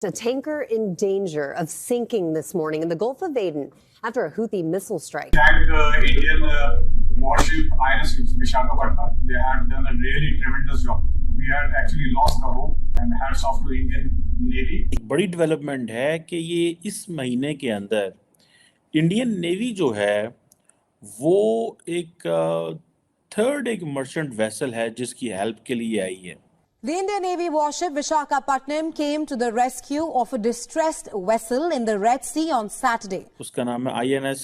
A tanker in danger of sinking this morning in the Gulf of Aden after a Houthi missile strike. Indian warship INS Visakhapatnam, they had done a really tremendous job. We had actually lost the hope, and hats off to Indian Navy. एक बड़ी development है कि ये इस महीने के अंदर Indian navy जो है वो एक थर्ड एक मर्चेंट वेसल है जिसकी हेल्प के लिए आई है। The Indian Navy warship Visakhapatnam came to the rescue of a distressed vessel in the Red Sea on Saturday. उसका नाम है INS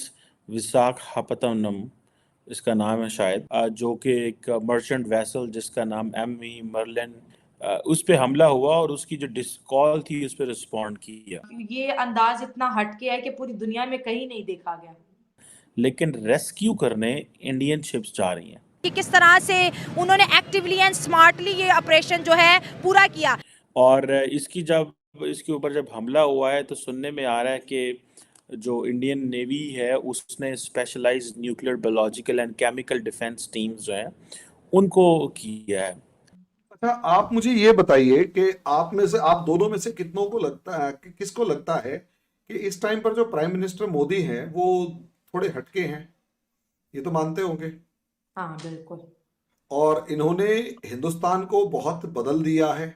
विशाखापत्तनम, इसका नाम है शायद, जो कि एक मर्चेंट वेसल जिसका नाम MV मर्लिन, उस पे हमला हुआ और उसकी जो कॉल थी उस पे रिस्पॉन्ड किया। ये अंदाज इतना हटके है कि पूरी दुनिया में कहीं नहीं देखा गया। लेकिन रेस्क्यू करने इंडियन शिप्स जा रही हैं कि किस तरह से उन्होंने एक्टिवली एंड स्मार्टली ये ऑपरेशन जो है पूरा किया। और इसके ऊपर जब हमला हुआ है तो सुनने में आ रहा है कि जो इंडियन नेवी है उसने specialised nuclear biological and chemical defence teams जो हैं उनको किया है। अच्छा, आप मुझे ये बताइए कि आप दोनों में से कितनों को लगता है कि किसको लगता है कि इस टाइम पर जो प्राइम मिनिस्टर मोदी हैं वो थोड़े हटके हैं? ये तो मानते होंगे। हाँ बिल्कुल। और इन्होंने हिंदुस्तान को बहुत बदल दिया है।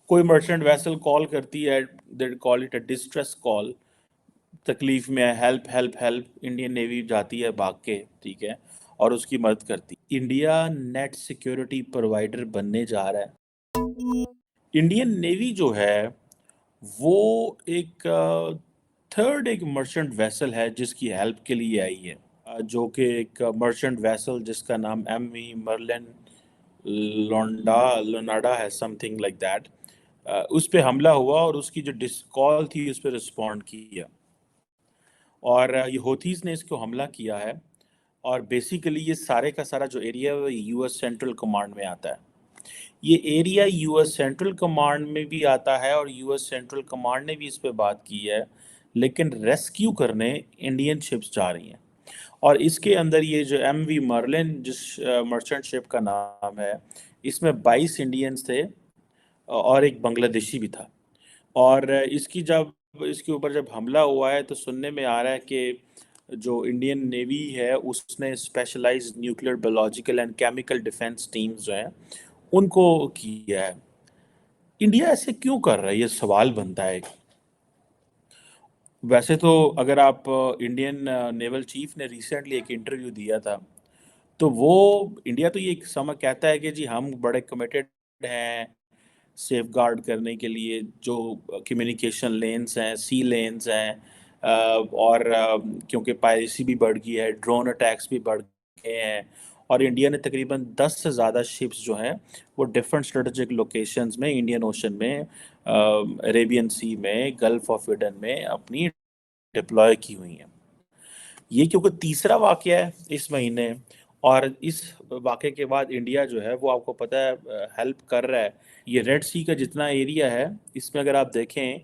कोई मर्चेंट वेसल कॉल करती है, they call it a distress call, तकलीफ में है, help help help, Indian navy जाती है भाग के, ठीक है, और उसकी मदद करती। इंडिया नेट सिक्योरिटी प्रोवाइडर बनने जा रहा है। इंडियन नेवी जो है वो एक थर्ड एक मर्चेंट वेसल है जिसकी हेल्प के लिए आई है, जो कि एक मर्चेंट वेसल जिसका नाम MV मर्लिन लोनाडा है, समथिंग लाइक दैट, उस पे हमला हुआ और उसकी जो कॉल थी उस पे रिस्पॉन्ड किया। और ये होथीज ने इसको हमला किया है और बेसिकली ये सारे का सारा जो एरिया है वो US सेंट्रल कमांड में आता है। ये एरिया US सेंट्रल कमांड में भी आता है और US सेंट्रल कमांड ने भी इस पे बात की है, लेकिन रेस्क्यू करने इंडियन शिप्स जा रही हैं। और इसके अंदर ये जो MV मर्लिन जिस मर्चेंट शिप का नाम है, इसमें 22 इंडियंस थे और एक बांग्लादेशी भी था। और इसके ऊपर जब हमला हुआ है तो सुनने में आ रहा है कि जो इंडियन नेवी है उसने specialised nuclear biological and chemical defence teams जो हैं उनको किया है। इंडिया ऐसे क्यों कर रहा है, ये सवाल बनता है। वैसे तो अगर आप इंडियन नेवल चीफ ने रिसेंटली एक इंटरव्यू दिया था तो वो इंडिया तो ये समय कहता है कि जी हम बड़े कमिटेड हैं सेफ गार्ड करने के लिए, जो कम्युनिकेशन लेन्स हैं, सी लेन्स हैं, और क्योंकि पायरेसी भी बढ़ गई है, ड्रोन अटैक्स भी बढ़ गए हैं, और इंडिया ने तकरीबन 10 से ज़्यादा शिप्स जो हैं वो डिफरेंट स्ट्रेटेजिक लोकेशंस में, इंडियन ओशन में, अरेबियन सी में, गल्फ ऑफ एडन में अपनी डिप्लॉय की हुई हैं। ये क्योंकि तीसरा वाक़या है इस महीने, और इस वाक़े के बाद इंडिया जो है वो आपको पता है हेल्प कर रहा है। ये रेड सी का जितना एरिया है इसमें अगर आप देखें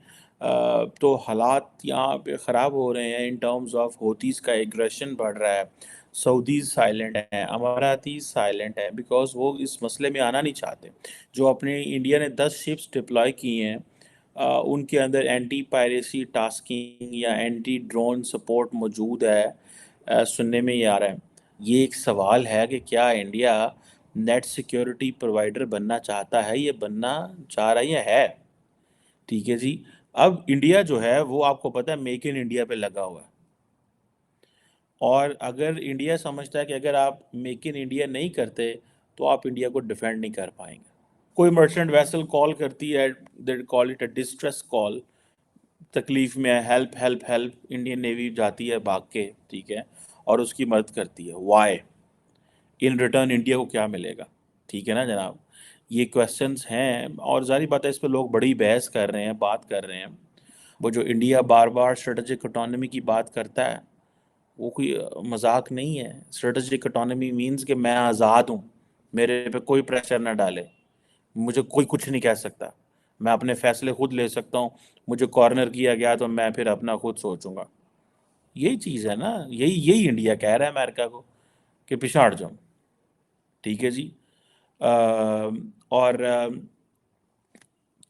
तो हालात यहाँ पे ख़राब हो रहे हैं इन टर्म्स ऑफ होतीस का एग्रेशन बढ़ रहा है, सऊदीज़ साइलेंट हैं, अमारातीज़ साइलेंट है, बिकॉज वो इस मसले में आना नहीं चाहते। जो अपने इंडिया ने 10 शिप्स डिप्लॉय की हैं उनके अंदर एंटी पायरेसी टास्किंग या एंटी ड्रोन सपोर्ट मौजूद है। सुनने में ये आ रहा है। ये एक सवाल है कि क्या इंडिया नेट सिक्योरिटी प्रोवाइडर बनना चाहता है, ये बनना चाह रहा है। ठीक है जी। अब इंडिया जो है वो आपको पता है मेक इन इंडिया पे लगा हुआ है, और अगर इंडिया समझता है कि अगर आप मेक इन इंडिया नहीं करते तो आप इंडिया को डिफेंड नहीं कर पाएंगे। कोई मर्चेंट वेसल कॉल करती है, they call it a distress call, तकलीफ में है, help help help, Indian navy जाती है भाग के, ठीक है, और उसकी मदद करती है। वाई? इन रिटर्न इंडिया को क्या मिलेगा? ठीक है ना जनाब, ये क्वेश्चंस हैं और जारी बात है इस पर लोग बड़ी बहस कर रहे हैं, बात कर रहे हैं। वो जो इंडिया बार बार स्ट्रेटेजिक ऑटोनॉमी की बात करता है वो कोई मजाक नहीं है। स्ट्रेटेजिक ऑटोनॉमी मीन्स कि मैं आज़ाद हूँ, मेरे पे कोई प्रेशर ना डाले, मुझे कोई कुछ नहीं कह सकता, मैं अपने फैसले खुद ले सकता हूँ, मुझे कॉर्नर किया गया तो मैं फिर अपना खुद सोचूंगा। यही चीज़ है ना, यही इंडिया कह रहा है अमेरिका को कि पिछाड़ जाओ। ठीक है जी। और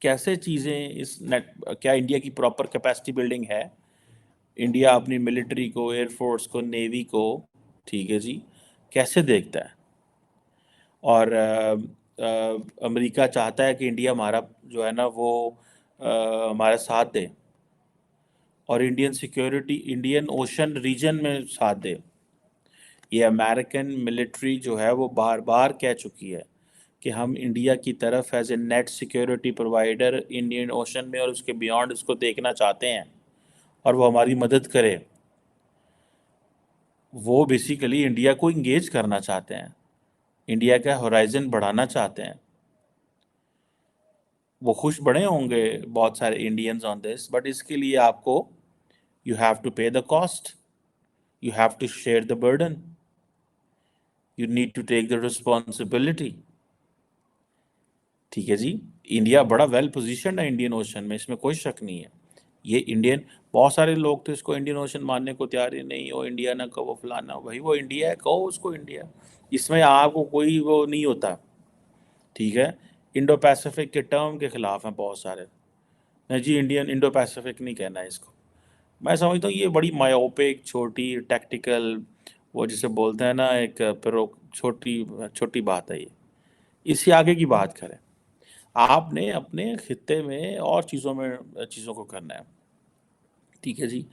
कैसे चीज़ें इस नेट, क्या इंडिया की प्रॉपर कैपेसिटी बिल्डिंग है? इंडिया अपनी मिलिट्री को, एयरफोर्स को, नेवी को, ठीक है जी, कैसे देखता है? और अमेरिका चाहता है कि इंडिया हमारा जो है ना वो हमारा साथ दे और Indian security, Indian Ocean region में साथ दे। ये अमेरिकन मिलिट्री जो है वो बार बार कह चुकी है कि हम इंडिया की तरफ as a net security provider Indian Ocean में और उसके बियॉन्ड इसको देखना चाहते हैं और वो हमारी मदद करे। वो बेसिकली इंडिया को इंगेज करना चाहते हैं, इंडिया का होराइजन बढ़ाना चाहते हैं। वो खुश बड़े होंगे बहुत सारे इंडियंस ऑन दिस, बट इसके लिए आपको you have to pay the cost, you have to share the burden, you need to take the responsibility. ठीक है जी, इंडिया बड़ा वेल पोजीशन है इंडियन ओशन में, इसमें कोई शक नहीं है। ये इंडियन, बहुत सारे लोग तो इसको इंडियन ओशन मानने को तैयार ही नहीं हो, इंडिया ना कहो फलाना, भाई वो इंडिया है, कहो उसको इंडिया, इसमें आपको कोई वो नहीं होता। ठीक है, इंडो पैसिफिक के टर्म के खिलाफ हैं बहुत सारे, नहीं जी इंडियन इंडो पैसिफिक नहीं कहना है इसको। मैं समझता हूँ ये बड़ी मायोपिक, छोटी, टैक्टिकल, वो जिसे बोलते हैं ना एक छोटी छोटी बात है ये। इससे आगे की बात करें, आपने अपने खित्ते में और चीज़ों को करना है। ठीक है जी,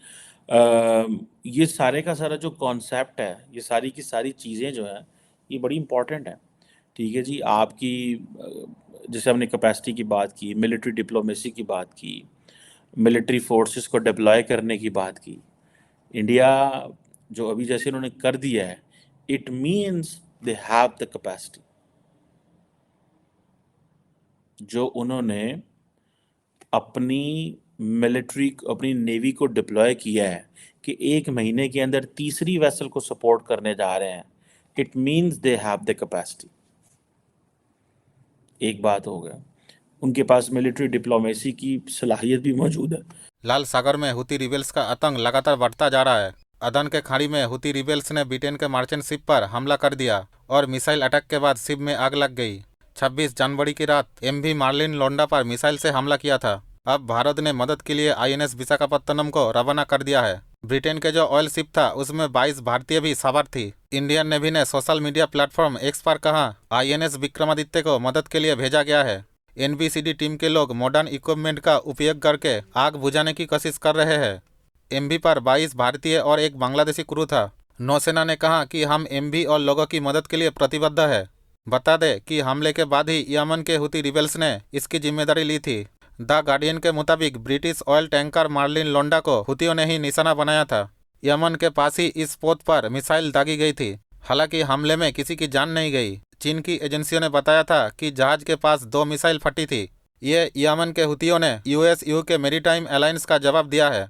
ये सारे का सारा जो कॉन्सेप्ट है, ये सारी की सारी चीज़ें जो हैं ये बड़ी इंपॉर्टेंट हैं। ठीक है जी, आपकी जैसे हमने कैपेसिटी की बात की, मिलिट्री डिप्लोमेसी की बात की, मिलिट्री फोर्सेस को डिप्लॉय करने की बात की, इंडिया जो अभी जैसे उन्होंने कर दिया है, it means they have the capacity. जो उन्होंने अपनी मिलिट्री, अपनी नेवी को डिप्लॉय किया है कि 1 महीने के अंदर तीसरी वेसल को सपोर्ट करने जा रहे हैं, it means they have the capacity. एक बात हो गया, उनके पास मिलिट्री डिप्लोमेसी की सलाहियत भी मौजूद है। लाल सागर में हुती रिबेल्स का आतंक लगातार बढ़ता जा रहा है। अदन के खाड़ी में हुती रिबेल्स ने ब्रिटेन के मर्चेंट शिप पर हमला कर दिया और मिसाइल अटैक के बाद शिप में आग लग गई। 26 जनवरी की रात एमवी मार्लिन लोंडा पर मिसाइल से हमला किया था। अब भारत ने मदद के लिए आईएनएस विशाखापत्तनम को रवाना कर दिया है। ब्रिटेन के जो ऑयल शिप था उसमें 22 भारतीय भी सवार थी। इंडियन नेवी ने सोशल मीडिया प्लेटफॉर्म एक्स पर कहा आईएनएस विक्रमादित्य को मदद के लिए भेजा गया है। एनबीसीडी टीम के लोग मॉडर्न इक्विपमेंट का उपयोग करके आग बुझाने की कोशिश कर रहे हैं। एमवी पर 22 भारतीय और एक बांग्लादेशी क्रू था। नौसेना ने कहा कि हम एमवी और लोगों की मदद के लिए प्रतिबद्ध है। बता दें कि हमले के बाद ही यमन के हुती रिबेल्स ने इसकी जिम्मेदारी ली थी। द गार्डियन के मुताबिक ब्रिटिश ऑयल टैंकर मार्लिन लोंडा को हुतियों ने ही निशाना बनाया था। यमन के पास ही इस पोत पर मिसाइल दागी गई थी। हालांकि हमले में किसी की जान नहीं गई। चीन की एजेंसियों ने बताया था कि जहाज के पास 2 मिसाइल फटी थी। ये यमन के हुतियों ने यूएस के मैरीटाइम अलायंस का जवाब दिया है।